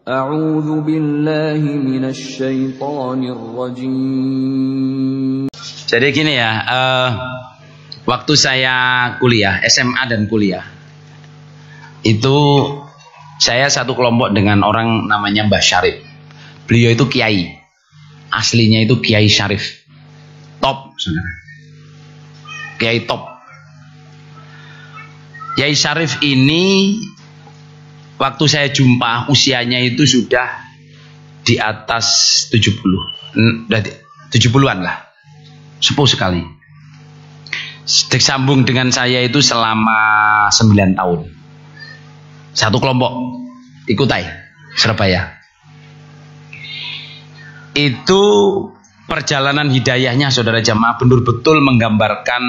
A'udzu billahi minasy syaithanir rajim. Jadi gini ya, waktu saya kuliah, SMA dan kuliah, itu saya satu kelompok dengan orang namanya Mbah Syarif. Beliau itu kiai, aslinya itu Kiai Syarif, top, saudara. Kiai top. Kiai Syarif ini waktu saya jumpa usianya itu sudah di atas 70-an lah, sepuh sekali. Disambung dengan saya itu selama 9 tahun. Satu kelompok di Kutai, Surabaya. Itu perjalanan hidayahnya saudara jamaah betul-betul menggambarkan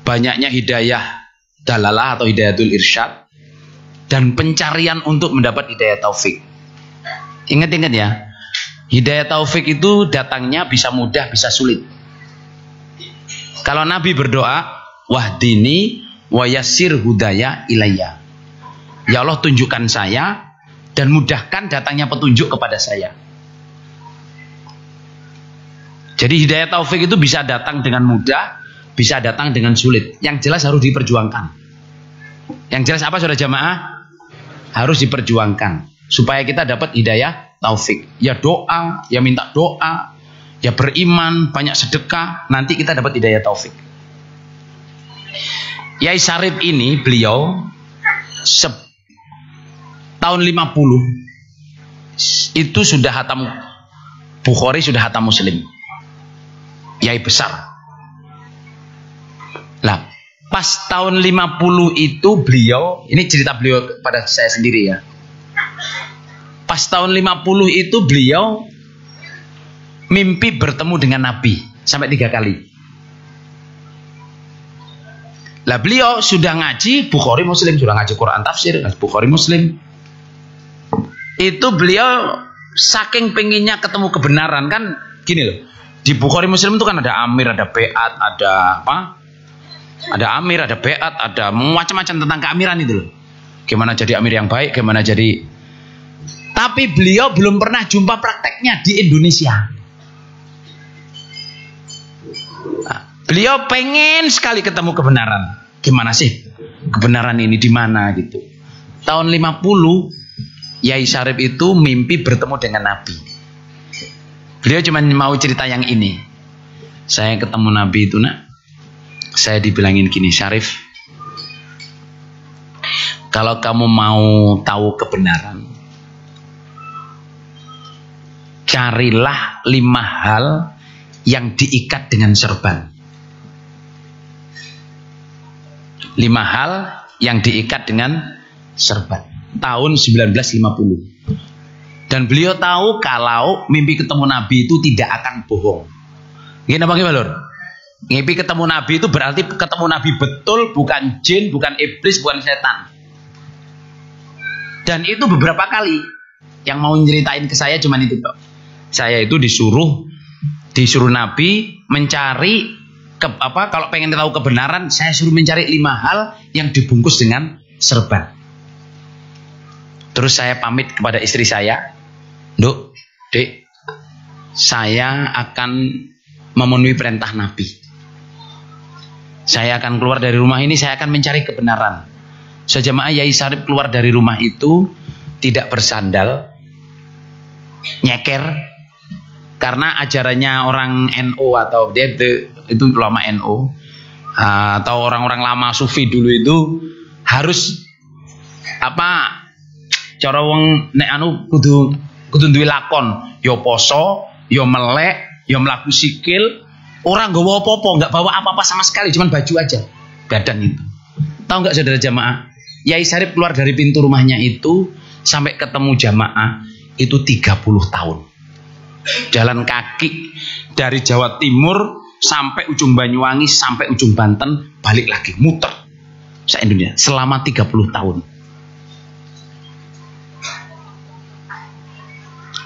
banyaknya hidayah dalalah atau hidayatul irsyad dan pencarian untuk mendapat hidayah taufik. Ingat-ingat ya, hidayah taufik itu datangnya bisa mudah, bisa sulit. Kalau Nabi berdoa, wahdini wa yassir hudaya ilayya. Ya Allah, tunjukkan saya dan mudahkan datangnya petunjuk kepada saya. Jadi hidayah taufik itu bisa datang dengan mudah, bisa datang dengan sulit. Yang jelas harus diperjuangkan. Yang jelas apa saudara jamaah? Harus diperjuangkan supaya kita dapat hidayah taufik. Ya doa, ya minta doa, ya beriman, banyak sedekah, nanti kita dapat hidayah taufik. Kiai Syarif ini beliau tahun 50 itu sudah hatam Bukhari, sudah hatam Muslim. Kiai besar. Lah, pas tahun 50 itu beliau, ini cerita beliau pada saya sendiri ya. Pas tahun 50 itu beliau mimpi bertemu dengan Nabi sampai 3 kali. Lah beliau sudah ngaji Bukhari Muslim, sudah ngaji Quran tafsir, ngaji Bukhari Muslim. Itu beliau saking pengennya ketemu kebenaran, kan gini loh. Di Bukhari Muslim itu kan ada amir, ada beat, ada apa? Ada amir, ada beat, ada macam-macam tentang keamiran itu loh. Gimana jadi amir yang baik, gimana jadi. Tapi beliau belum pernah jumpa prakteknya di Indonesia. Nah, beliau pengen sekali ketemu kebenaran. Gimana sih kebenaran ini di mana gitu. Tahun 50 Kiai Syarif itu mimpi bertemu dengan Nabi. Beliau cuma mau cerita yang ini. Saya ketemu Nabi itu nak, saya dibilangin gini, Syarif, kalau kamu mau tahu kebenaran, carilah 5 hal yang diikat dengan serban. 5 hal yang diikat dengan serban. Tahun 1950. Dan beliau tahu kalau mimpi ketemu Nabi itu tidak akan bohong. Gimana Bang Ibalur? Mimpi ketemu Nabi itu berarti ketemu Nabi betul, bukan jin, bukan iblis, bukan setan. Dan itu beberapa kali. Yang mau nyeritain ke saya cuman itu Pak. Saya itu disuruh Nabi mencari kalau pengen tahu kebenaran, saya suruh mencari 5 hal yang dibungkus dengan serban. Terus saya pamit kepada istri saya, Duk, Dek, saya akan memenuhi perintah Nabi. Saya akan keluar dari rumah ini, saya akan mencari kebenaran. Sejamaah Kiai Syarif keluar dari rumah itu tidak bersandal, nyeker, karena ajarannya orang NU atau dia itu ulama NU atau orang-orang lama sufi dulu itu harus apa? Cara wong nek anu kudu duwe lakon, ya poso, ya melek, ya mlaku sikil, ora nggawa apa-apa, enggak bawa apa-apa sama sekali, cuman baju aja, badan itu. Tahu enggak saudara jamaah? Kiai Syarif keluar dari pintu rumahnya itu sampai ketemu jamaah itu 30 tahun. Jalan kaki dari Jawa Timur sampai ujung Banyuwangi sampai ujung Banten, balik lagi muter se-Indonesia selama 30 tahun.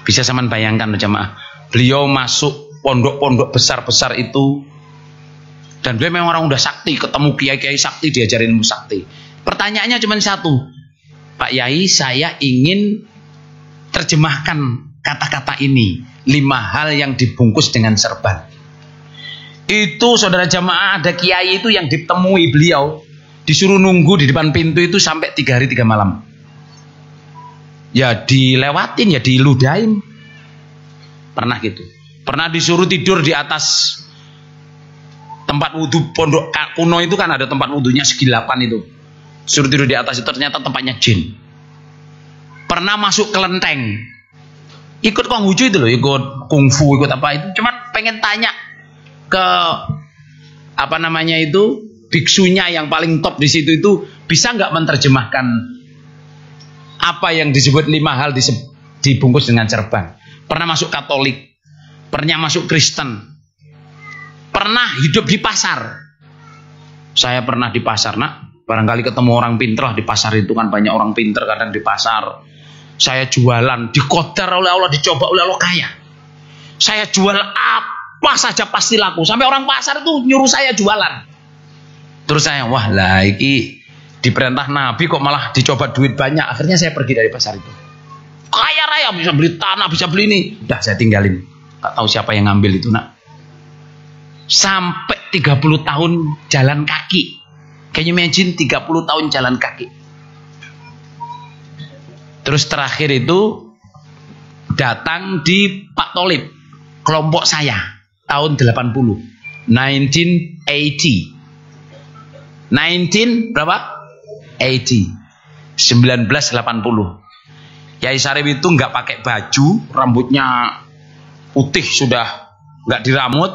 Bisa sampean bayangkan jamaah, beliau masuk pondok-pondok besar-besar itu, dan beliau memang orang udah sakti, ketemu kiai-kiai sakti, diajarin ilmu sakti. Pertanyaannya cuma satu, Pak Yai, saya ingin terjemahkan kata-kata ini. 5 hal yang dibungkus dengan serban. Itu saudara jamaah, ada kiai itu yang ditemui beliau, disuruh nunggu di depan pintu itu sampai 3 hari 3 malam. Ya dilewatin, ya diludahin. Pernah gitu. Pernah disuruh tidur di atas tempat wudhu pondok kuno itu, kan ada tempat wudhunya segi 8 itu. Suruh tidur di atas itu, ternyata tempatnya jin. Pernah masuk kelenteng, ikut Konghucu itu loh, ikut kungfu, ikut apa itu, cuman pengen tanya ke apa namanya itu, biksunya yang paling top di situ itu, bisa nggak menerjemahkan apa yang disebut 5 hal dibungkus dengan serban. Pernah masuk Katolik, pernah masuk Kristen, pernah hidup di pasar. Saya pernah di pasar, nak, barangkali ketemu orang pinter lah di pasar itu, kan banyak orang pinter kadang di pasar. Saya jualan, dikodar oleh Allah, dicoba oleh Allah kaya. Saya jual apa saja pasti laku. Sampai orang pasar itu nyuruh saya jualan. Terus saya, wah lah iki diperintah Nabi kok malah dicoba duit banyak. Akhirnya saya pergi dari pasar itu. Kaya raya, bisa beli tanah, bisa beli ini. Udah saya tinggalin. Gak tahu siapa yang ngambil itu, nak. Sampai 30 tahun jalan kaki. Can you imagine 30 tahun jalan kaki. Terus terakhir itu datang di Pak Tholib, kelompok saya, tahun 80, 1980. 19 berapa? 1980. Yai Sarip itu nggak pakai baju, rambutnya putih sudah nggak diramut,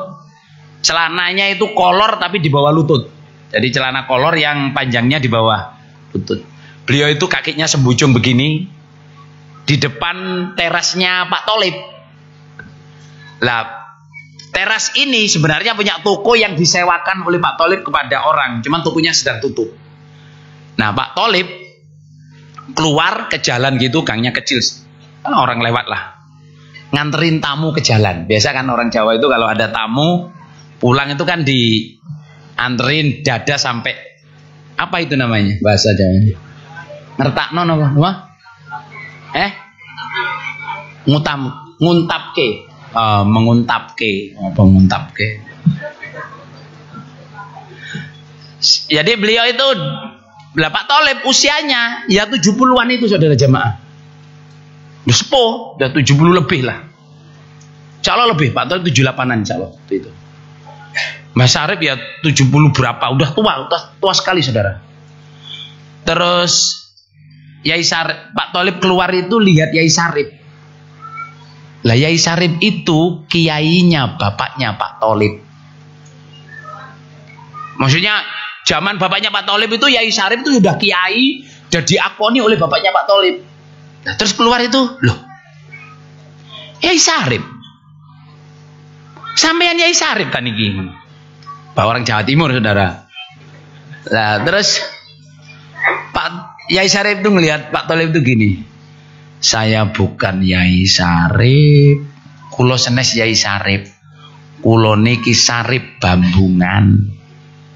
celananya itu kolor tapi di bawah lutut. Jadi celana kolor yang panjangnya di bawah lutut. Beliau itu kakinya sembujung begini. Di depan terasnya Pak Tholib. Lah, teras ini sebenarnya punya toko yang disewakan oleh Pak Tholib kepada orang, cuman tokonya sedang tutup. Nah, Pak Tholib keluar ke jalan gitu, gangnya kecil, kan orang lewat lah, nganterin tamu ke jalan. Biasa kan orang Jawa itu kalau ada tamu pulang itu kan dianterin dada sampai apa itu namanya bahasa Jawa? Ngertakno apa? Nguntapke. Menguntapke. Apa nguntapke? Jadi beliau itu, Pak Tholib usianya ya 70-an itu saudara jamaah. Udah sepuh, udah 70 lebih lah. Insya Allah lebih, Pak Tholib 78-an insya Allah itu. Mas Sarip ya 70 berapa, udah tua sekali saudara. Terus Yai Sarip, Pak Tholib keluar itu lihat Yai Sarip. Lah Yai Sarip itu kiainya bapaknya Pak Tholib. Maksudnya zaman bapaknya Pak Tholib itu Yai Sarip itu sudah kiai, sudah diakoni oleh bapaknya Pak Tholib. Nah, terus keluar itu, loh, Yai Sarip, sampean Yai Sarip kan ini, Pak orang Jawa Timur saudara. Nah terus Pak Yai Sarip itu ngelihat Pak Tholib itu gini, saya bukan Yai Sarip, kulo senes Yai Sarip, kulo niki Sarip Bambungan.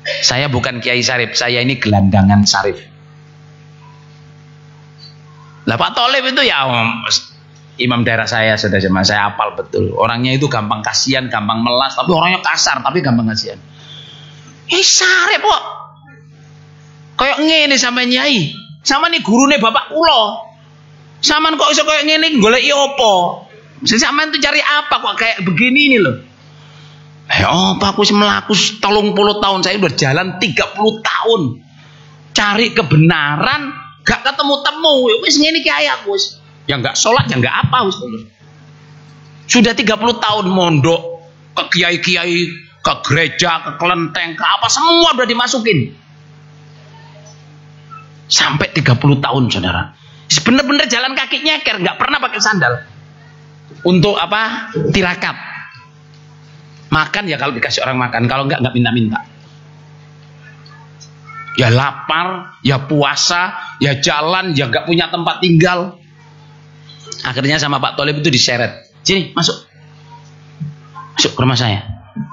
Saya bukan Kiai Sarip, saya ini gelandangan Sarip. Lah Pak Tholib itu ya imam daerah saya, sudah jemaah, saya hafal betul. Orangnya itu gampang kasihan, gampang melas, tapi orangnya kasar, tapi gampang kasihan. Yai Sarip kok kayak ngene sampean Yai. Sama nih gurune bapak kulo. Saman kok iso kayak ngene goleki opo? Sampean tuh cari apa kok kayak begini ini loh. Apa aku melaku 30 tahun, saya udah jalan 30 tahun. Cari kebenaran, gak ketemu-temu. Wis ngene ki ae aku wis. Ya enggak salat, ya enggak apa wis. Sudah 30 tahun mondok ke kiai-kiai, ke gereja, ke kelenteng, ke apa semua udah dimasukin. Sampai 30 tahun saudara. Bener-bener jalan kaki nyeker, nggak pernah pakai sandal. Untuk apa? Tirakat. Makan ya kalau dikasih orang makan, kalau nggak minta-minta. Ya lapar, ya puasa, ya jalan, ya nggak punya tempat tinggal. Akhirnya sama Pak Tholib itu diseret. Sini, masuk. Masuk ke rumah saya.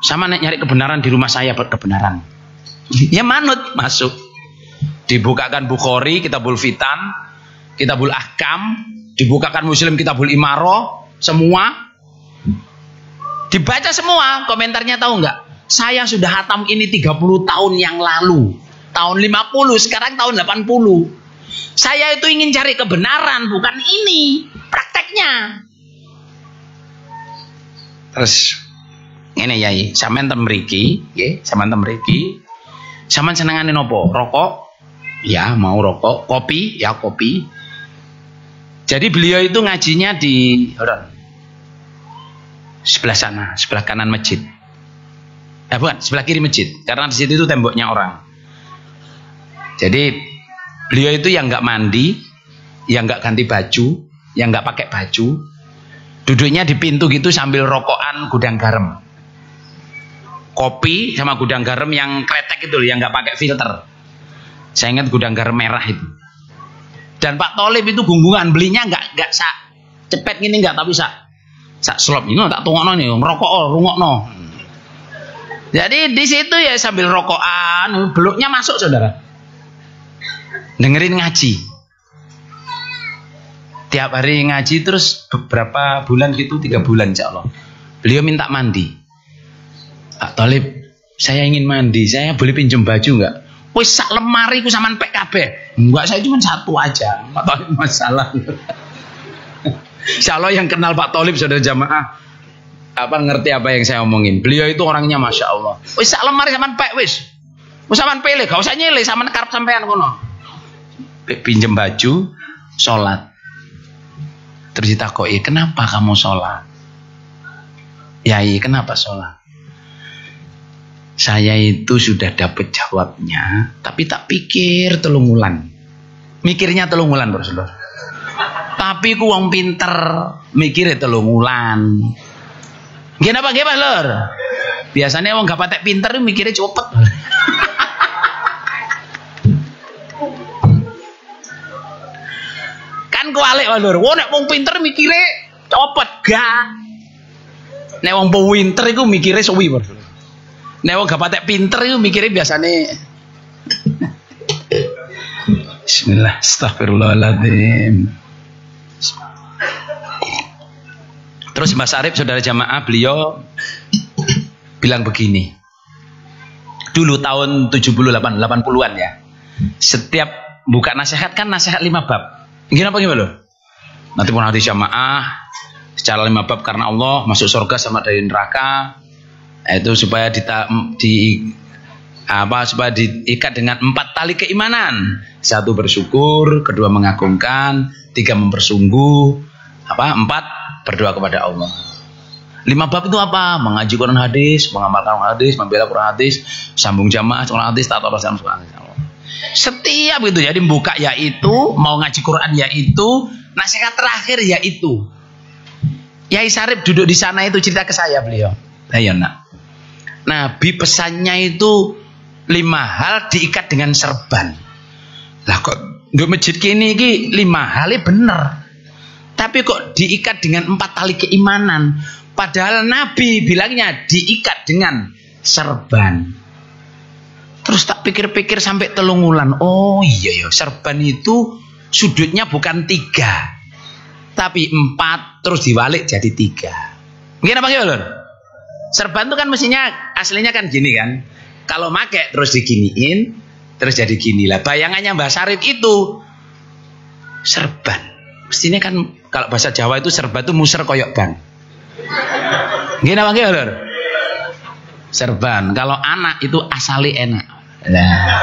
Sama nyari kebenaran di rumah saya, kebenaran. Ya manut, masuk. Dibukakan Bukhari, Kitabul Fitan, Kitabul Ahkam, dibukakan Muslim Kitabul Imarah, semua dibaca semua. Komentarnya tahu nggak? Saya sudah hatam ini 30 tahun yang lalu. Tahun 50, sekarang tahun 80. Saya itu ingin cari kebenaran, bukan ini prakteknya. Terus ini Yai, sampean ten mriki, nggih, sampean ten mriki. Sampean senengane nopo? Rokok? Ya, mau rokok. Kopi? Ya, kopi. Jadi beliau itu ngajinya di sebelah sana, sebelah kanan masjid. Bukan, sebelah kiri masjid, karena di situ itu temboknya orang. Jadi beliau itu yang nggak mandi, yang nggak ganti baju, yang nggak pakai baju, duduknya di pintu gitu sambil rokokan gudang garam. Kopi sama gudang garam yang kretek itu, yang nggak pakai filter. Saya ingat gudang garam merah itu. Dan Pak Tholib itu gunggungan, belinya nggak sak cepet gini, nggak, tapi sak slop ini tak tungokno nih, merokok rungokno. Jadi di situ ya sambil rokokan, beluknya masuk saudara, dengerin ngaji. Tiap hari ngaji terus beberapa bulan gitu, 3 bulan insya Allah. Beliau minta mandi. Pak Tholib, saya ingin mandi, saya boleh pinjam baju nggak? Wis sak lemari ku sampean pek kabeh. Enggak, saya cuma 1 aja. Pak Tholib masalah. Insya Allah yang kenal Pak Tholib saudara jamaah ngerti apa yang saya omongin. Beliau itu orangnya masya Allah. Wis sak lemari sampean pek wis. Wis sampean pilih, gak usah nyilih, sampean karep sampean kono. Pinjam baju, sholat. Terus ditakoki, kenapa kamu sholat? Yai, kenapa sholat? Saya itu sudah dapat jawabnya, tapi tak pikir telungulan. Mikirnya telungulan, Rasulullah. Tapi ku wong pinter, mikirnya telungulan. Kenapa gimana, Lur? Biasanya wong gak patek pinter mikirnya cepet. Kan kualik, Lur. Wong nek wong pinter mikirnya cepet gak. Nek wong pinter iku mikirnya suwi, Lur. Nek wong gak patek pinter itu mikirnya biasanya. Bismillah, astagfirullahaladzim. Terus Mas Arif saudara jamaah, beliau bilang begini. Dulu tahun 80-an ya. Setiap buka nasihat kan nasihat 5 bab. Gimana loh? Nanti pun hadis jamaah secara 5 bab karena Allah, masuk surga sama dari neraka. Itu supaya supaya diikat dengan 4 tali keimanan. 1 bersyukur, 2 mengagungkan, 3 mempersungguh, 4 berdoa kepada Allah. 5 bab itu apa? Mengaji Quran hadis, mengamalkan hadis, membela Quran hadis, sambung jamaah Quran hadis, taat Allah sama Allah. Setiap itu jadi buka yaitu, mau ngaji Quran yaitu, nasihat terakhir yaitu. Yai Sarip duduk di sana itu cerita ke saya beliau. Ayo nak. Nabi pesannya itu 5 hal diikat dengan serban. Lah kok di masjid kini 5 halnya bener. Tapi kok diikat dengan 4 tali keimanan. Padahal Nabi bilangnya diikat dengan serban. Terus tak pikir-pikir sampai telungulan. Oh iya ya, serban itu sudutnya bukan 3. Tapi 4 terus diwalik jadi 3. Mungkin apa Lur? Serban itu kan mestinya aslinya kan gini kan. Kalau make terus diginiin terus jadi gini lah. Bayangannya Mbak Sarip itu serban. Mestinya kan kalau bahasa Jawa itu serban itu muser koyok ban. Gini apa Lur? Serban. Kalau anak itu asali enak. Nah.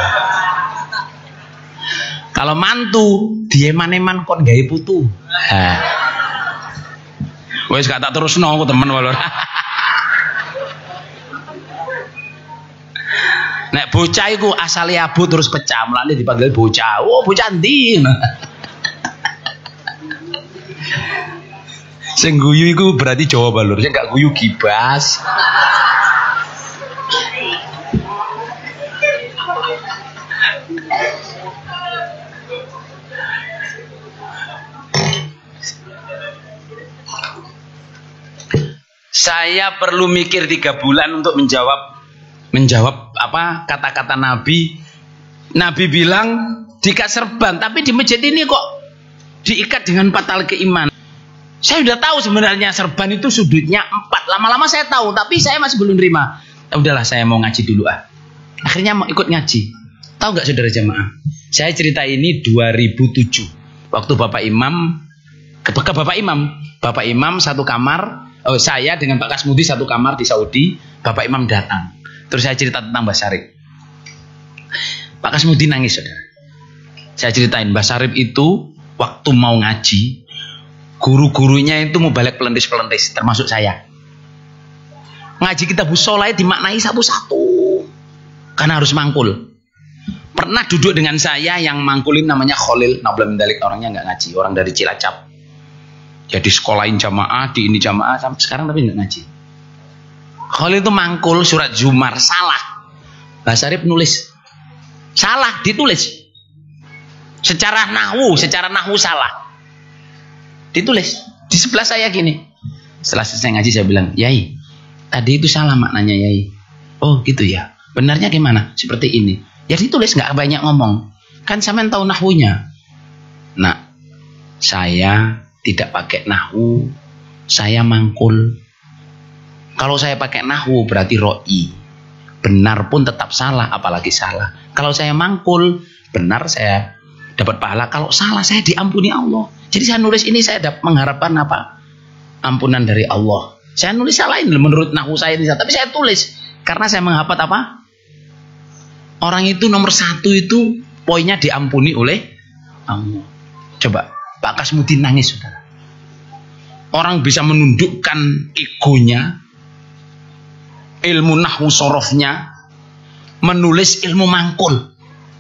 Kalau mantu dieman-eman kon gawe putu. Nah. Wes kata terus no aku temen Lur. Nek bocah iku asale abu terus pecah, mulane dipanggil bocah. Oh, bocah ndi? Sing guyu iku berarti Jawa Balur, sing gak guyu gibas. Saya perlu mikir 3 bulan untuk menjawab apa kata-kata Nabi. Nabi bilang diikat serban, tapi di masjid ini kok diikat dengan 4 tali keimanan. Saya sudah tahu sebenarnya serban itu sudutnya 4. Lama-lama saya tahu, tapi saya masih belum terima. Udahlah, saya mau ngaji dulu Akhirnya mau ikut ngaji. Tahu nggak saudara jamaah? Saya cerita ini 2007. Waktu Bapak Imam, Bapak Imam satu kamar. Saya dengan Pak Kasmudi satu kamar di Saudi. Bapak Imam datang. Terus saya cerita tentang Mbah Syarif. Pak Kasmudi nangis, saudara. Saya ceritain, Mbah Syarif itu waktu mau ngaji, guru-gurunya itu mau balik pelentis-pelentis, termasuk saya. Ngaji kitab Shalah dimaknai satu-satu, karena harus mangkul. Pernah duduk dengan saya yang mangkulin namanya Khalil, Nabla Mendalik, orangnya nggak ngaji, orang dari Cilacap. Jadi sekolahin jamaah, di ini jamaah sampai sekarang tapi nggak ngaji. Khalil itu mangkul surat Zumar, salah. Mbah Syarif nulis, salah ditulis. Secara nahwu salah. Ditulis di sebelah saya gini. Setelah selesai ngaji saya bilang, Yai, tadi itu salah maknanya Yai. Oh gitu ya. Benarnya gimana? Seperti ini. Ya ditulis, nggak banyak ngomong. Kan sampean tahu nahwunya. Nah, saya tidak pakai nahwu, saya mangkul. Kalau saya pakai nahwu berarti ro'i. Benar pun tetap salah, apalagi salah. Kalau saya mangkul, benar saya dapat pahala. Kalau salah saya diampuni Allah. Jadi saya nulis ini saya mengharapkan apa? Ampunan dari Allah. Saya nulis salahin menurut nahwu saya ini, tapi saya tulis karena saya menghafal apa? Orang itu nomor 1 itu poinnya diampuni oleh Allah. Coba Pak Kasmudi nangis, saudara. Orang bisa menundukkan egonya, ilmu nahwu sorofnya, menulis ilmu mangkul.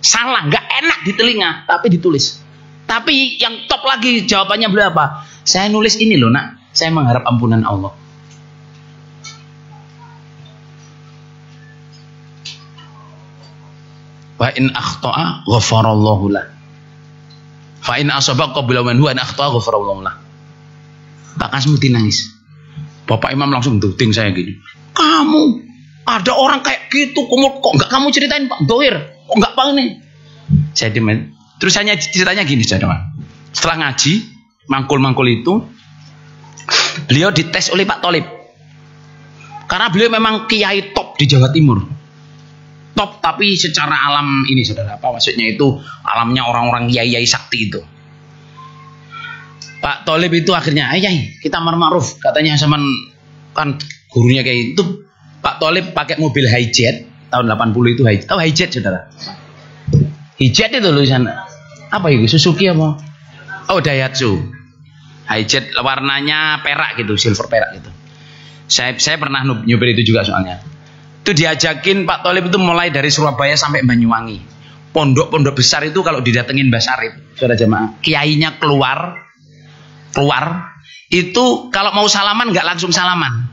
Salah, nggak enak di telinga, tapi ditulis. Tapi yang top lagi jawabannya beliau apa? Saya nulis ini loh nak, saya mengharap ampunan Allah. Wa in akhta'a ghafarallahu lah. Fa in asaba qabla man huwa in akhta'a ghafarallahu lah. Pak Kasmudi nangis. Bapak Imam langsung duting saya gini. Kamu ada orang kayak gitu, kok nggak kamu ceritain Pak Dohir? Kok nggak Pak ini? Saya dimen. Terus saya ceritanya gini, saudara. Setelah ngaji, mangkul-mangkul itu, beliau dites oleh Pak Tholib. Karena beliau memang kiai top di Jawa Timur. Top tapi secara alam ini, saudara. Apa maksudnya itu? Alamnya orang-orang kiai sakti itu. Pak Tholib itu akhirnya, Yai, kita ma'ruf. Katanya sama kan gurunya kayak itu. Pak Tholib pakai mobil hijet tahun 80 itu hijet. Tahu hijet, saudara? Hijet itu loh sana. Apa itu? Suzuki apa? Oh, Daihatsu. Hijet warnanya perak gitu, silver perak gitu. Saya pernah nyupir itu juga soalnya. Itu diajakin Pak Tholib itu mulai dari Surabaya sampai Banyuwangi. Pondok-pondok besar itu kalau didatengin Mbah Syarif, saudara jemaah, kiainya keluar itu kalau mau salaman nggak langsung salaman.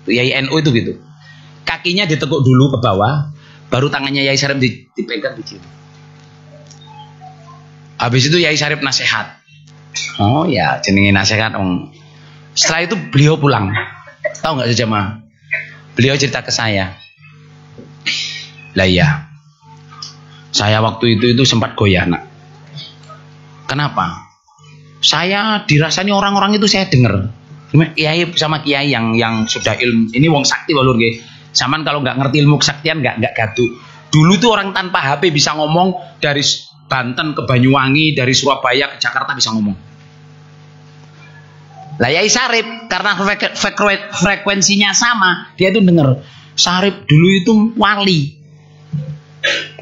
Yai NU itu gitu. Kakinya ditekuk dulu ke bawah, baru tangannya Yai Syarif dipegang di situ. Habis itu Yai Syarif nasihat. Oh ya, jenenge nasihat. Setelah itu beliau pulang. Tahu nggak jemaah? Beliau cerita ke saya. Lah iya, saya waktu itu sempat goyah nak. Kenapa? Saya dirasani orang-orang itu saya dengar. Kiai sama kiai yang sudah ilmu. Ini wong sakti walur nggih. Saman kalau nggak ngerti ilmu kesaktian nggak gaduh. Dulu tuh orang tanpa HP bisa ngomong dari Banten ke Banyuwangi, dari Surabaya ke Jakarta bisa ngomong. Lah Yai Syarif karena frekuensinya sama, dia tuh denger. Syarif dulu itu wali.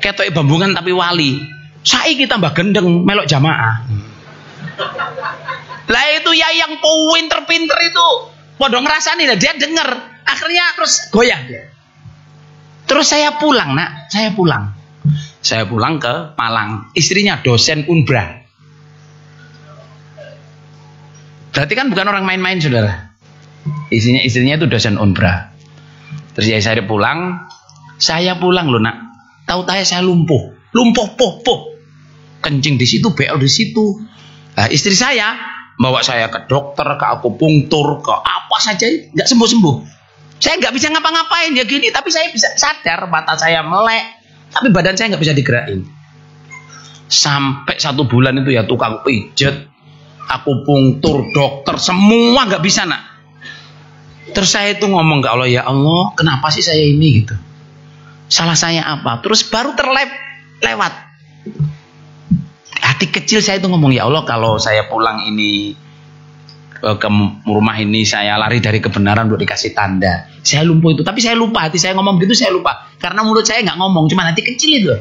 Ketoke bambungan tapi wali. Saiki tambah gendeng melok jamaah. Lah itu Yai yang pinter-pinter itu padha ngrasani lah, dia denger. Akhirnya terus goyah dia. Terus saya pulang, nak. Saya pulang ke Malang. Istrinya dosen Unbra. Berarti kan bukan orang main-main, saudara. Istrinya itu dosen Unbra. Terus Yai Syarif pulang. Saya pulang loh, nak. Tahu-tahu saya lumpuh. Lumpuh. Kencing di situ, BO di situ. Nah, istri saya bawa saya ke dokter, ke akupunktur, ke apa saja, nggak sembuh-sembuh. Saya nggak bisa ngapa-ngapain ya gini, tapi saya bisa sadar mata saya melek, tapi badan saya nggak bisa digerakin. Sampai 1 bulan itu ya tukang pijet, akupunktur, dokter, semua nggak bisa nak. Terus saya itu ngomong ke Allah, ya Allah, kenapa sih saya ini gitu? Salah saya apa? Terus baru lewat. Hati kecil saya itu ngomong, ya Allah, kalau saya pulang ini ke rumah ini saya lari dari kebenaran untuk dikasih tanda. Saya lumpuh itu, tapi saya lupa, hati saya ngomong gitu saya lupa. Karena mulut saya nggak ngomong, cuma hati kecil itu.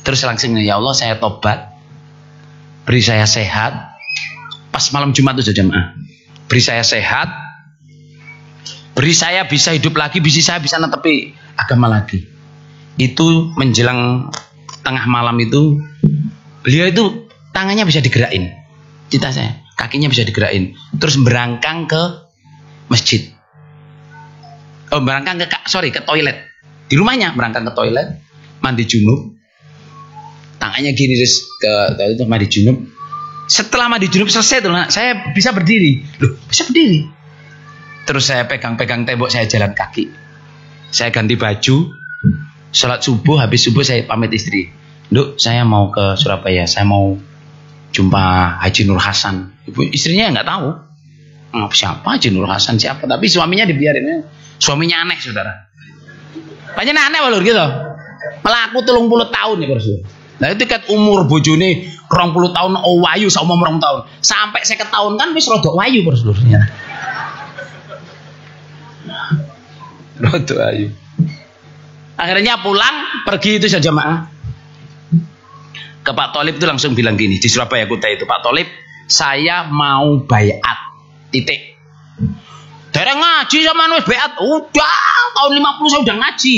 Terus langsung, ya Allah, saya tobat. Beri saya sehat. Pas malam Jumat itu jemaah. Beri saya sehat. Beri saya bisa hidup lagi, saya bisa netepi agama lagi. Itu menjelang tengah malam itu, beliau itu tangannya bisa digerakin. Cita saya, kakinya bisa digerakin. Terus berangkang ke masjid. Ke toilet. Di rumahnya berangkang ke toilet, mandi junub. Tangannya gini terus ke toilet mandi junub. Setelah mandi junub selesai tuh, saya bisa berdiri. Loh, bisa berdiri. Terus saya pegang-pegang tembok, saya jalan kaki. Saya ganti baju, sholat subuh, habis subuh saya pamit istri. Duk, saya mau ke Surabaya, saya mau jumpa Haji Nur Hasan. Ibu istrinya nggak tahu. Siapa Haji Nur Hasan, siapa? Tapi suaminya dibiarin. Suaminya aneh, saudara. Banyak aneh walur gitu. Melaku 30 tahun nih, Bro. Nah itu kan umur bojone 20 tahun, wayu saumur 20 tahun. Sampai 50 tahun kan wis rodok wayu, Bro. Rodok wayu. Akhirnya pulang, pergi itu saja jemaah. Ke Pak Tholib itu langsung bilang gini, di Surabaya Kuta itu, Pak Tholib, saya mau bayat. Titik. Dereng ngaji sama wis bayat. Udah, tahun 50 saya udah ngaji.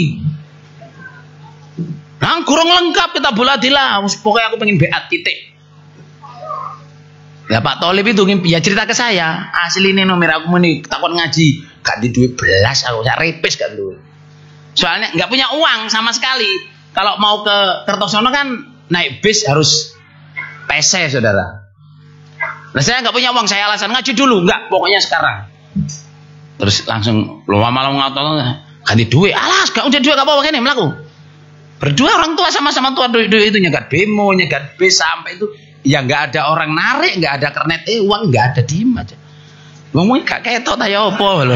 Nang kurang lengkap kita bola-dila, pokoknya aku pengen bayat titik. Ya Pak Tholib itu ya cerita ke saya, asli ini nomor aku meni takon ngaji, gak di duit belas aku, saya repes kan dulu. Soalnya nggak punya uang sama sekali. Kalau mau ke Kertosono kan naik bis harus PC, saudara. Nah saya nggak punya uang, saya alasan ngaji dulu, nggak, pokoknya sekarang. Terus langsung malam ngotot, ganti duit, alas, gak udah duit gak apa-apa ini melaku. Berdua orang tua sama-sama tua duit itu nyegat bemo, nyegat bis sampai itu. Ya nggak ada orang narik, nggak ada kernet, uang nggak ada, diem aja. Ngomongin gak ketok tayo apa lho.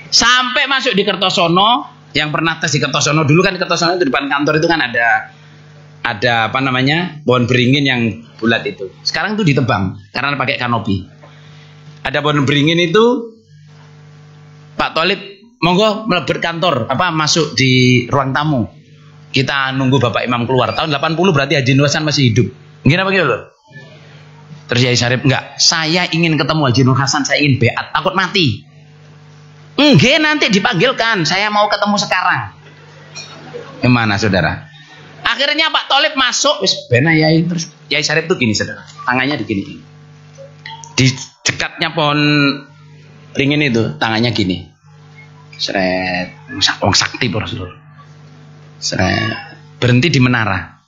Sampai masuk di Kertosono, yang pernah tes di Kertosono dulu kan, Kertosono itu depan kantor itu kan ada apa namanya, pohon beringin yang bulat itu. Sekarang itu ditebang karena pakai kanopi. Ada pohon beringin itu, Pak Tholib monggo melebur kantor, masuk di ruang tamu. Kita nunggu Bapak Imam keluar. Tahun 80 berarti Haji Nur Hasan masih hidup. Gini apa gitu loh? Terus Yai Syarif, enggak, saya ingin ketemu Haji Nur Hasan, saya ingin beat, takut mati. Enggak, nanti dipanggilkan, saya mau ketemu sekarang. Gimana saudara? Akhirnya Pak Tholib masuk, wis bena Yai. Terus Yai Syarif tuh gini saudara, tangannya digini. Di dekatnya pohon ringin itu, tangannya gini. Seret, wong sakti bro. Berhenti di menara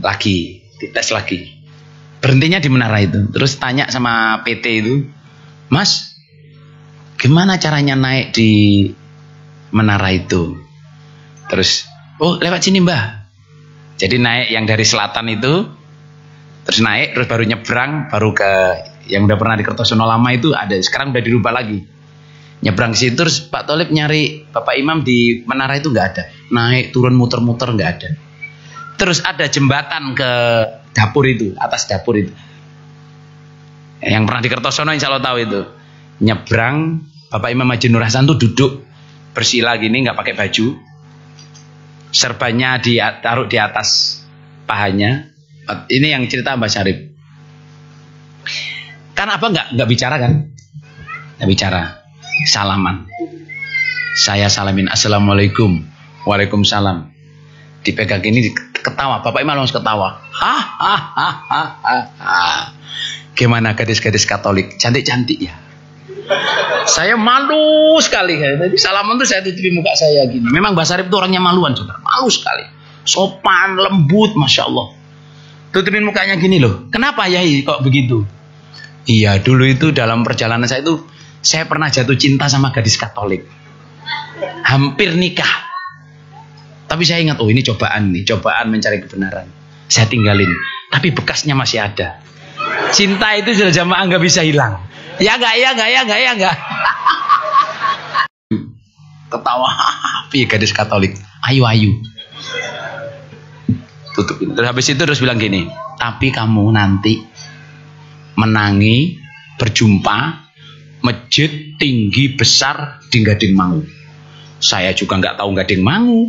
lagi, dites lagi, berhentinya di menara itu. Terus tanya sama PT itu, Mas, gimana caranya naik di menara itu? Terus, oh lewat sini mbah. Jadi naik yang dari selatan itu, terus naik, terus baru nyebrang, baru ke yang udah pernah di Kertosono lama itu ada, sekarang udah dirubah lagi. Nyebrang situ, terus Pak Tholib nyari Bapak Imam di menara itu nggak ada. Naik turun muter-muter nggak ada. Terus ada jembatan ke dapur itu, atas dapur itu. Yang pernah di Kertosono insya Allah tahu itu. Nyebrang, Bapak Imam Haji Nur Hasan tuh duduk bersila gini, nggak pakai baju. Serbannya ditaruh di atas pahanya. Ini yang cerita Mbak Syarif. Kan apa nggak bicara kan? Nggak bicara. Salaman, saya salamin, assalamualaikum, waalaikumsalam. Dipegang ini, ketawa, Bapak Imam langsung ketawa. Gimana gadis-gadis Katolik, cantik-cantik ya. Saya malu sekali. Jadi salaman tuh saya tutupi muka saya gini. Memang Mbak Syarif itu orangnya maluan juga, malu sekali. Sopan, lembut, masya Allah. Tutupin mukanya gini loh. Kenapa ya kok begitu? Iya, dulu itu dalam perjalanan saya itu, saya pernah jatuh cinta sama gadis Katolik. Hampir nikah. Tapi saya ingat, oh ini cobaan nih, cobaan mencari kebenaran. saya tinggalin. Tapi bekasnya masih ada. Cinta itu sudah jamaah nggak bisa hilang. Ya nggak. Ketawa, piye gadis Katolik. Ayu. Tutupin. Terus habis itu terus bilang gini, tapi kamu nanti menangi berjumpa masjid tinggi besar di Gading Mangu. Saya juga nggak tahu Gading Mangu.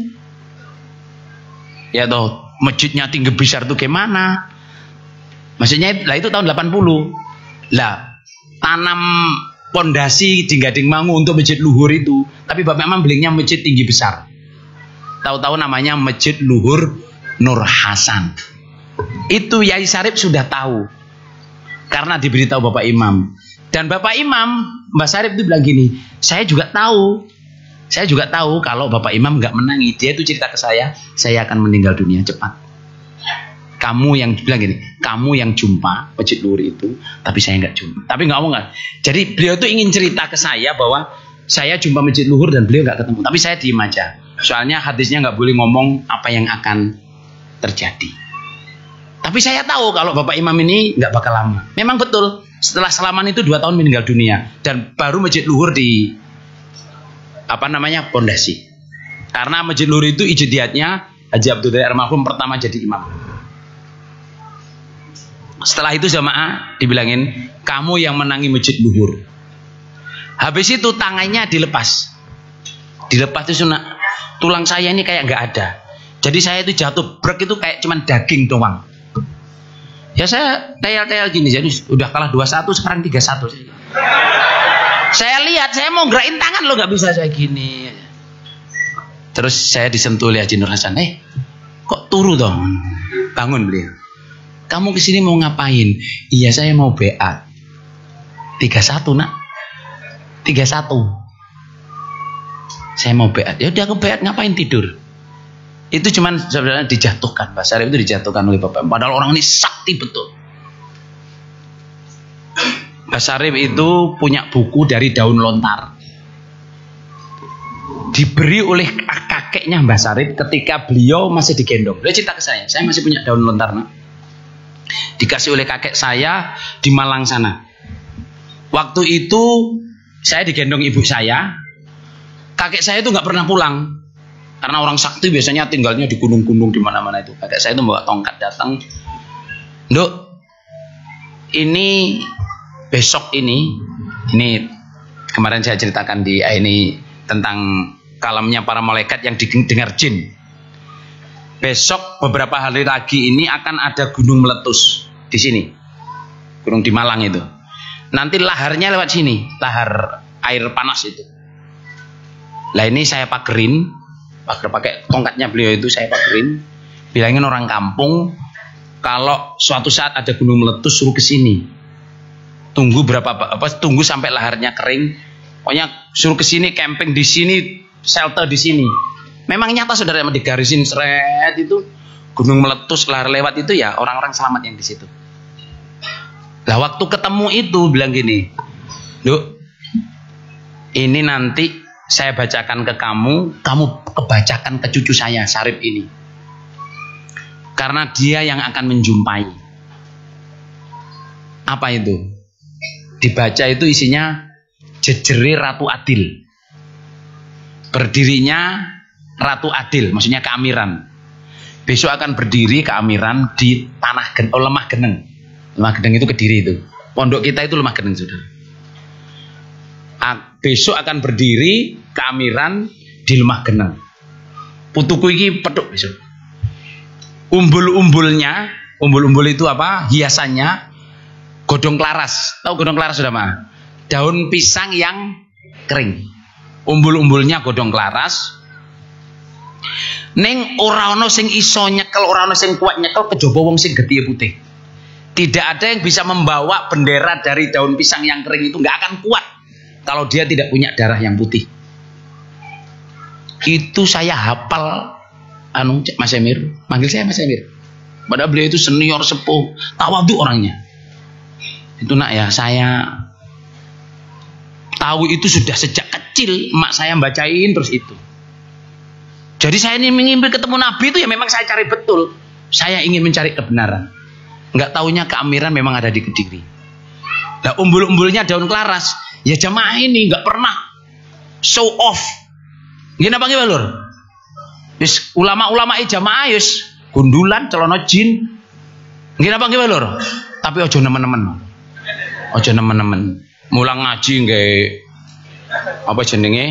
Ya toh, masjidnya tinggi besar itu gimana? Maksudnya lah itu tahun 80. Lah, tanam pondasi di Gading Mangu untuk masjid luhur itu, tapi Bapak Imam belinya masjid tinggi besar. Tahu-tahu namanya Masjid Luhur Nur Hasan. Itu Yai Sarip sudah tahu karena diberitahu Bapak Imam. Dan Bapak Imam, Mbak Sarip itu bilang gini, saya juga tahu kalau Bapak Imam nggak menangi. Dia itu cerita ke saya akan meninggal dunia cepat. Kamu yang bilang gini, kamu yang jumpa Masjid Luhur itu, tapi saya nggak jumpa. Tapi nggak ngomong kan. Jadi beliau itu ingin cerita ke saya bahwa saya jumpa Masjid Luhur dan beliau nggak ketemu. Tapi saya diem aja. Soalnya hadisnya nggak boleh ngomong apa yang akan terjadi. Tapi saya tahu kalau Bapak Imam ini nggak bakal lama. Memang betul. Setelah Salaman itu 2 tahun meninggal dunia dan baru Masjid Luhur di pondasi. Karena Masjid Luhur itu ijtihadnya Haji Abdul Qadir Almarhum pertama jadi imam. Setelah itu jamaah dibilangin, kamu yang menangi Masjid Luhur. Habis itu tangannya dilepas. Dilepas itu tulang saya ini kayak nggak ada. Jadi saya itu jatuh brek itu kayak cuman daging doang. Ya saya teyel-teyel gini, jadi udah kalah 2-1 sekarang 3-1. Saya lihat, saya mau gerakin tangan lo nggak bisa saya gini. Terus saya disentuh oleh Haji Nur Hasan. Kok turu dong? Bangun beliau. Kamu kesini mau ngapain? Iya saya mau beat. 3-1 nak. 3-1. Saya mau beat. Ya udah aku beat, ngapain tidur? Itu cuman sebenarnya dijatuhkan. Mbak Sarip itu dijatuhkan oleh Bapak. Padahal orang ini sakti betul. Mbak Sarip itu punya buku dari daun lontar. Diberi oleh kakeknya Mbak Sarip ketika beliau masih digendong. Beliau cerita ke saya masih punya daun lontar nak. Dikasih oleh kakek saya di Malang sana. Waktu itu saya digendong ibu saya. Kakek saya itu nggak pernah pulang. Karena orang sakti biasanya tinggalnya di gunung-gunung di mana-mana itu. Kakek saya itu bawa tongkat datang. Nduk, ini besok ini kemarin saya ceritakan di ini tentang kalamnya para malaikat yang didengar jin. Besok beberapa hari lagi ini akan ada gunung meletus di sini. Gunung di Malang itu. Nanti laharnya lewat sini, lahar air panas itu. Lah ini saya pakerin, pakai tongkatnya beliau itu saya pakerin, bilangin orang kampung kalau suatu saat ada gunung meletus suruh ke sini. Tunggu tunggu sampai laharnya kering. Pokoknya suruh ke sini, camping di sini, shelter di sini. Memang nyata saudara, digarisin seret itu gunung meletus lahar lewat itu ya orang-orang selamat yang di situ. Lah waktu ketemu itu bilang gini, "Duk, ini nanti saya bacakan ke kamu kebacakan ke cucu saya Sarip ini. Karena dia yang akan menjumpai." Apa itu? Dibaca itu isinya jejeri Ratu Adil. Berdirinya Ratu Adil, maksudnya keamiran. Besok akan berdiri keamiran di tanah Lemah Geneng. Lemah Geneng itu Kediri itu. Pondok kita itu Lemah Geneng sudah. Besok akan berdiri keamiran di Lemah Geneng. Putuku ini petuk besok. Umbul-umbul itu apa? Hiasannya godong klaras. Tahu godong klaras sudah mah? Daun pisang yang kering. Umbul-umbulnya godong klaras. Ning ora ana sing iso nyekel, ora ana sing kuat nyekel kejaba wong sing getih putih. Tidak ada yang bisa membawa bendera dari daun pisang yang kering itu, nggak akan kuat kalau dia tidak punya darah yang putih. Itu saya hafal Mas Emir, manggil saya Mas Emir. Padahal beliau itu senior sepuh, tawadhu orangnya. Itu nak ya, saya tahu itu sudah sejak kecil, emak saya bacain terus itu. Jadi saya ini mengimpi ketemu Nabi itu ya memang saya cari betul. Saya ingin mencari kebenaran. Nggak taunya keamiran memang ada di Kediri. Nah, umbul-umbulnya daun kelaras. Ya jamaah ini nggak pernah show off. Gini apa gimana lur? Yus ulama-ulama jamaah yus gundulan celana jin. Gini apa gimana lur? Tapi ojo nemen-nemen. Ojo nemen-nemen. Mulang ngaji nggak apa jenenge?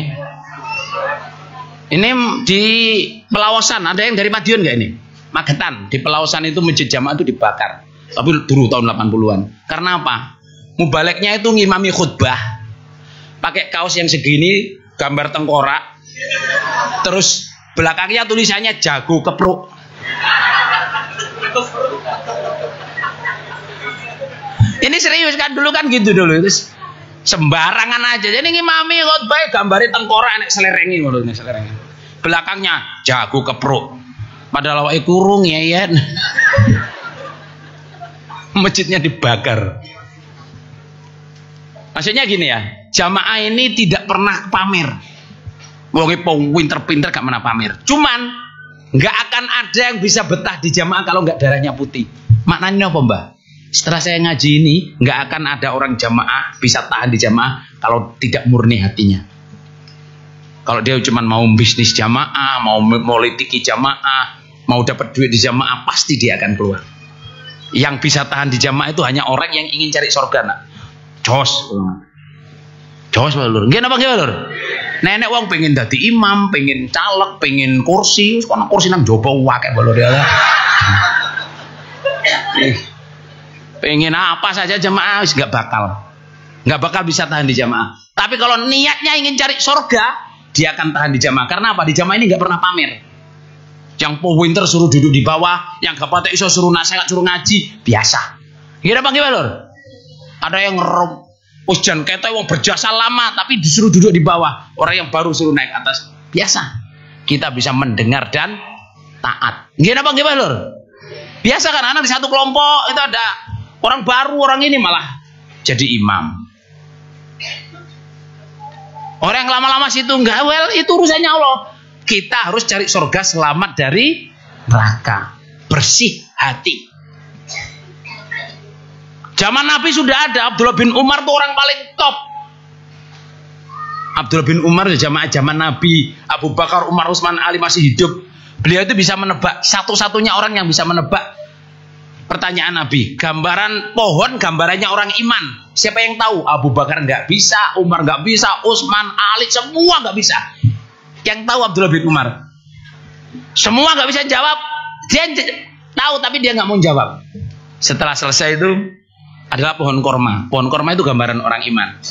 Ini di Pelawasan ada yang dari Madiun nggak ini? Magetan di Pelawasan itu masjid jamaah itu dibakar. Tapi dulu tahun 80-an. Karena apa? Mubaleknya itu ngimami khutbah. Pakai kaos yang segini, gambar tengkorak. Terus belakangnya tulisannya jago kepruk. Ini serius kan, dulu kan gitu dulu. Terus sembarangan aja. Jadi ngimami khutbah gambarnya tengkorak nek selerengi ngono nek selerengi. Belakangnya jago kepruk. Padahal awake kurung ya. Masjidnya dibakar. Maksudnya gini ya, jamaah ini tidak pernah pamer. Wong pinter-pinter gak pernah pamer. Cuman nggak akan ada yang bisa betah di jamaah kalau nggak darahnya putih. Maknanya apa, Mbah? Setelah saya ngaji ini, nggak akan ada orang jamaah bisa tahan di jamaah kalau tidak murni hatinya. Kalau dia cuma mau bisnis jamaah, mau politiki jamaah, mau dapat duit di jamaah, pasti dia akan keluar. Yang bisa tahan di jamaah itu hanya orang yang ingin cari surga, nak. Jos lur. Nggih napa nggih lur? Nenek wong pengen dadi imam, pengen caleg, pengen kursi, kono kursi nang jaba akeh lur ya. Pengen apa saja jamaah wis enggak bakal bisa tahan di jamaah. Tapi kalau niatnya ingin cari surga, dia akan tahan di jamaah. Karena apa? Di jamaah ini enggak pernah pamer. Yang powinter suruh duduk di bawah, yang gak patek iso suruh nasihat, suruh ngaji, biasa. Nggih napa nggih lur? Ada yang ujian kete wong berjasa lama tapi disuruh duduk di bawah. Orang yang baru suruh naik atas. Biasa. Kita bisa mendengar dan taat. Nggih napa nggih lur? Biasa kan anak di satu kelompok itu ada orang baru, orang ini malah jadi imam. Orang yang lama-lama situ enggak, well itu urusannya Allah. Kita harus cari surga selamat dari neraka. Bersih hati. Zaman Nabi sudah ada, Abdullah bin Umar itu orang paling top. Abdullah bin Umar zaman Nabi, Abu Bakar, Umar, Utsman, Ali masih hidup. Beliau itu bisa menebak, satu-satunya orang yang bisa menebak pertanyaan Nabi. Gambaran pohon, gambarannya orang iman. Siapa yang tahu? Abu Bakar nggak bisa, Umar nggak bisa, Utsman, Ali semua nggak bisa. Yang tahu Abdullah bin Umar. Semua nggak bisa jawab. Dia tahu tapi dia nggak mau jawab. Setelah selesai itu adalah pohon korma. Pohon korma itu gambaran orang iman.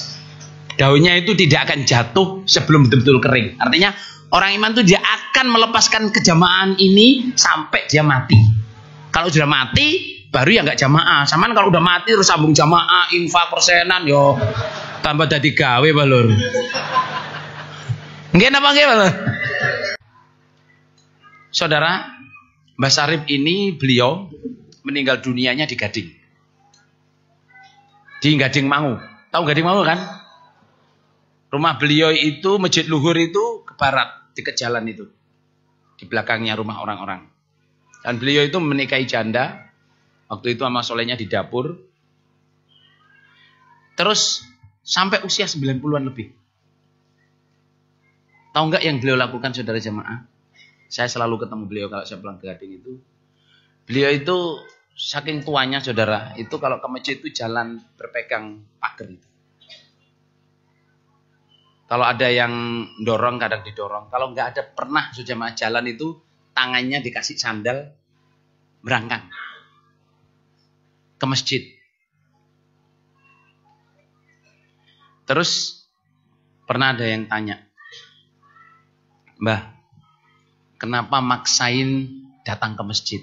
Daunnya itu tidak akan jatuh sebelum betul-betul kering. Artinya orang iman itu dia akan melepaskan kejamaah ini sampai dia mati. Kalau sudah mati baru ya nggak jamaah. Saman kalau udah mati terus sambung jamaah, infak persenan yo tambah dadi gawe balur. Nggih napa nggih balur? Saudara, Mbah Sarip ini beliau meninggal dunianya di Gading. Di Gading Mangu. Tahu Gading Mangu kan? Rumah beliau itu, Masjid Luhur itu ke barat, dekat jalan itu. Di belakangnya rumah orang-orang. Dan beliau itu menikahi janda. Waktu itu sama solehnya di dapur. Terus sampai usia 90-an lebih. Tahu nggak yang beliau lakukan saudara jamaah? Saya selalu ketemu beliau kalau saya pulang ke Gading itu. Beliau itu saking tuanya saudara, itu kalau ke masjid itu jalan berpegang pagar itu. Kalau ada yang dorong kadang didorong. Kalau nggak ada pernah jamaah jalan itu tangannya dikasih sandal berangkat ke masjid. Terus pernah ada yang tanya, Mbah, kenapa maksain datang ke masjid?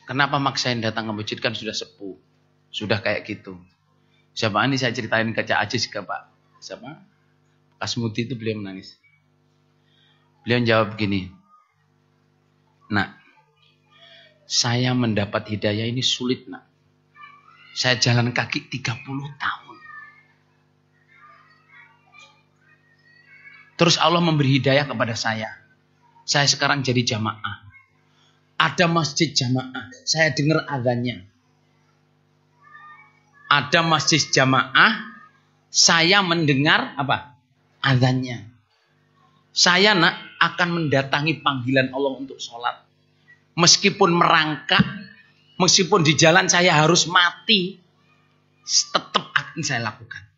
Kenapa maksain datang ke masjid, kan sudah sepuh, sudah kayak gitu. Siapa ini saya ceritain ke Cak Aziz ke Pak siapa? Kasmuti itu beliau menangis. Beliau jawab gini, nak, saya mendapat hidayah ini sulit nak. Saya jalan kaki 30 tahun. Terus Allah memberi hidayah kepada saya. Saya sekarang jadi jamaah. Ada masjid jamaah. Saya dengar azannya. Ada masjid jamaah. Saya mendengar apa? Azannya. Saya akan mendatangi panggilan Allah untuk sholat. Meskipun merangkak. Meskipun di jalan saya harus mati. Tetap akan saya lakukan.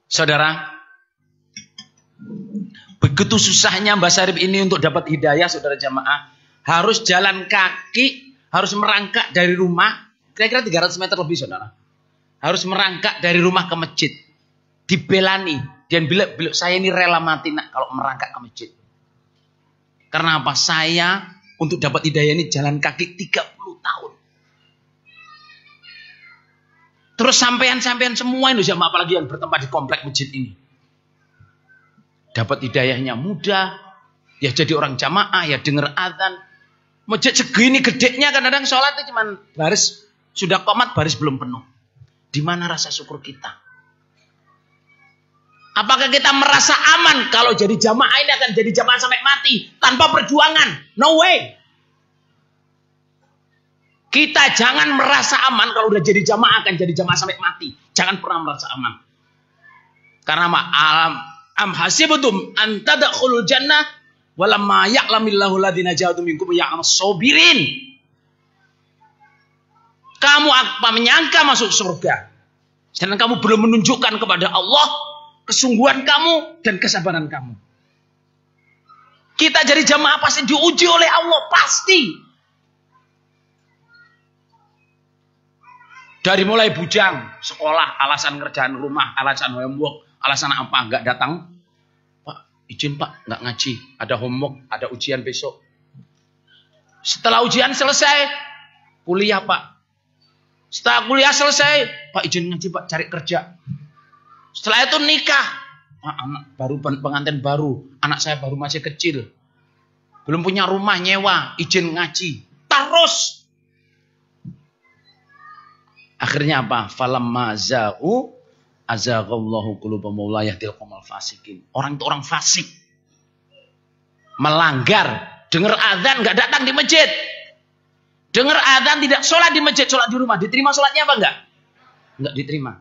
Saudara, begitu susahnya Mbak Syarif ini untuk dapat hidayah, saudara jamaah. Harus jalan kaki, harus merangkak dari rumah, kira-kira 300 meter lebih, saudara. Harus merangkak dari rumah ke masjid. Dibelani. Dan bilang, saya ini rela mati nak kalau merangkak ke masjid. Karena apa? Saya untuk dapat hidayah ini jalan kaki 30 tahun. Terus sampean-sampean semua Indonesia, apalagi yang bertempat di komplek masjid ini. Dapat hidayahnya mudah. Ya jadi orang jamaah, ya dengar azan. Masjid segini gedenya kadang-kadang sholat itu cuman baris. Sudah qomat baris belum penuh. Di mana rasa syukur kita? Apakah kita merasa aman kalau jadi jamaah ini akan jadi jamaah sampai mati tanpa perjuangan? No way. Kita jangan merasa aman kalau udah jadi jamaah akan jadi jamaah sampai mati. Jangan pernah merasa aman. Karena am hasibtum an tadkhulul jannah walamma ya'lamillahu alladziina jahadu minkum ya'lamus sabirin. Kamu apa menyangka masuk surga? Sedangkan kamu belum menunjukkan kepada Allah kesungguhan kamu dan kesabaran kamu. Kita jadi jamaah pasti diuji oleh Allah, pasti. Dari mulai bujang, sekolah, alasan kerjaan rumah, alasan homework, alasan apa, nggak datang. Pak, izin Pak, nggak ngaji. Ada homework, ada ujian besok. Setelah ujian selesai, kuliah Pak. Setelah kuliah selesai, Pak izin ngaji Pak, cari kerja. Setelah itu nikah. Pak, anak baru pengantin baru, anak saya baru masih kecil. Belum punya rumah nyewa, izin ngaji. Terus. Akhirnya apa? Falamma za'u azaghallahu qulubahum wa la yahdil qaumal fasikin. Orang itu orang fasik. Melanggar, dengar azan enggak datang di masjid. Dengar azan tidak sholat di masjid, sholat di rumah. Diterima sholatnya apa enggak? Enggak diterima.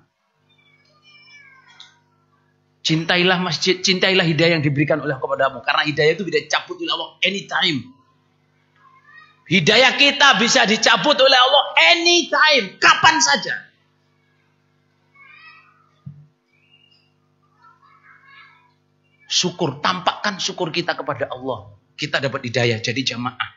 Cintailah masjid, cintailah hidayah yang diberikan oleh kepadamu. Karena hidayah itu bisa dicabut oleh Allah anytime. Hidayah kita bisa dicabut oleh Allah anytime, kapan saja. Syukur, tampakkan syukur kita kepada Allah. Kita dapat hidayah jadi jamaah.